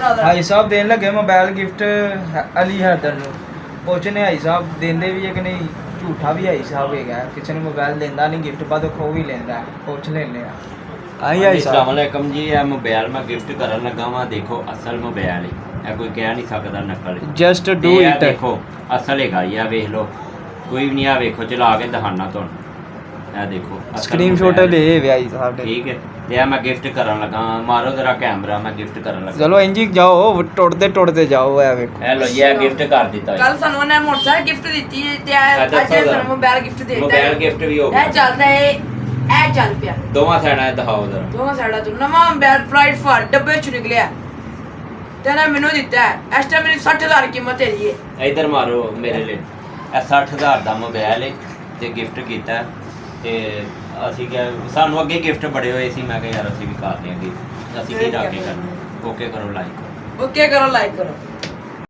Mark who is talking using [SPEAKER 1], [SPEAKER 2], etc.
[SPEAKER 1] भाई साहब देन लगे मोबाइल गिफ्ट अली हैदर ਨੂੰ ਪੁੱਛਨੇ ਭਾਈ ਸਾਹਿਬ ਦਿੰਦੇ ਵੀ ਹੈ ਕਿ ਨਹੀਂ ਝੂਠਾ ਵੀ ਭਾਈ ਸਾਹਿਬ ਹੈਗਾ ਕਿਸੇ ਨੂੰ ਮੋਬਾਈਲ ਦਿੰਦਾ ਨਹੀਂ ਗਿਫਟ ਬਾਅਦ ਖੋ ਵੀ ਲੈਂਦਾ ਪੁੱਛ ਲੈਣੇ ਆ ਆਈ ਭਾਈ ਸਾਹਿਬ
[SPEAKER 2] अस्सलामुअलैकुम जी ਇਹ ਮੋਬਾਈਲ ਮੈਂ ਗਿਫਟ ਕਰਨ ਲੱਗਾ ਵਾਂ ਦੇਖੋ ਅਸਲ ਮੋਬਾਈਲ ਹੈ ਇਹ ਕੋਈ ਕਹਿ ਨਹੀਂ ਸਕਦਾ ਨਕਲ
[SPEAKER 1] ਜਸਟ ਡੂ ਇਟ
[SPEAKER 2] ਦੇਖੋ ਅਸਲ ਹੈਗਾ ਇਹ ਵੇਖ ਲਓ ਕੋਈ ਵੀ ਨਹੀਂ ਆ ਵੇਖੋ ਚਲਾ ਕੇ ਦਿਖਾਣਾ ਤੁਹਾਨੂੰ ਇਹ ਦੇਖੋ
[SPEAKER 1] ਸਕਰੀਨਸ਼ਾਟ ਲੈ ਭਾਈ ਸਾਹਿਬ ਨੇ
[SPEAKER 2] ਠੀਕ ਹੈ ਤੇ ਇਹ ਮੈਂ ਗਿਫਟ ਕਰਨ ਲੱਗਾ ਮਾਰੋ ਜਰਾ ਕੈਮਰਾ ਮੈਂ ਗਿਫਟ ਕਰਨ ਲੱਗਾ
[SPEAKER 1] ਚਲੋ ਇੰਜੀ ਜਾਓ ਟੁੱਟਦੇ ਜਾਓ ਇਹ ਵੇਖੋ
[SPEAKER 2] ਇਹ ਲੋ ਇਹ ਗਿਫਟ ਕਰ ਦਿੱਤਾ
[SPEAKER 3] ਕੱਲ ਸਾਨੂੰ ਉਹਨੇ ਮੋਟਰਸਾਈਕਲ ਗਿਫਟ ਦਿੱਤੀ ਤੇ ਅੱਜ ਸਾਨੂੰ ਮੋਬਾਈਲ ਗਿਫਟ ਦੇ ਦਿੱਤਾ
[SPEAKER 2] ਮੋਬਾਈਲ ਗਿਫਟ ਵੀ ਹੋ ਗਿਆ
[SPEAKER 3] ਇਹ ਚੱਲਦਾ ਏ ਇਹ ਚੱਲ ਪਿਆ
[SPEAKER 2] ਦੋਵਾਂ ਸਾਈਡਾਂ ਇਹ ਦਿਖਾਓ ਜਰਾ
[SPEAKER 3] ਦੋਵਾਂ ਸਾਈਡਾਂ ਤੋਂ ਨਵਾਂ ਮੋਬਾਈਲ ਫਲਾਈਟ ਫਾਰ ਡੱਬੇ ਚ ਨਿਕਲਿਆ ਤੇ ਨਾ ਮੈਨੂੰ ਦਿੱਤਾ ਇਸ ਟਾਈਮ ਮੇਰੀ 60000 ਕੀਮਤ ਹੈਗੀ ਏ
[SPEAKER 2] ਇਧਰ ਮਾਰੋ ਮੇਰੇ ਲਈ ਇਹ 60000 ਦਾ ਮੋਬਾਈਲ ਹੈ ਤੇ ਗਿਫਟ ਕੀਤਾ ਤੇ ਅਸੀਂ ਕਿ ਸਾਨੂੰ ਅੱਗੇ ਗਿਫਟ ਬੜੇ ਹੋਏ ਸੀ ਮੈਂ ਕਿਹਾ ਯਾਰ ਅਸੀਂ ਵੀ ਕਰ ਦਿਆਂਗੇ ਅਸੀਂ ਕੀ ਜਾ ਕੇ ਕਰਨਾ ਓਕੇ ਕਰੋ ਲਾਈਕ
[SPEAKER 3] ਓਕੇ ਕਰੋ ਲਾਈਕ ਕਰੋ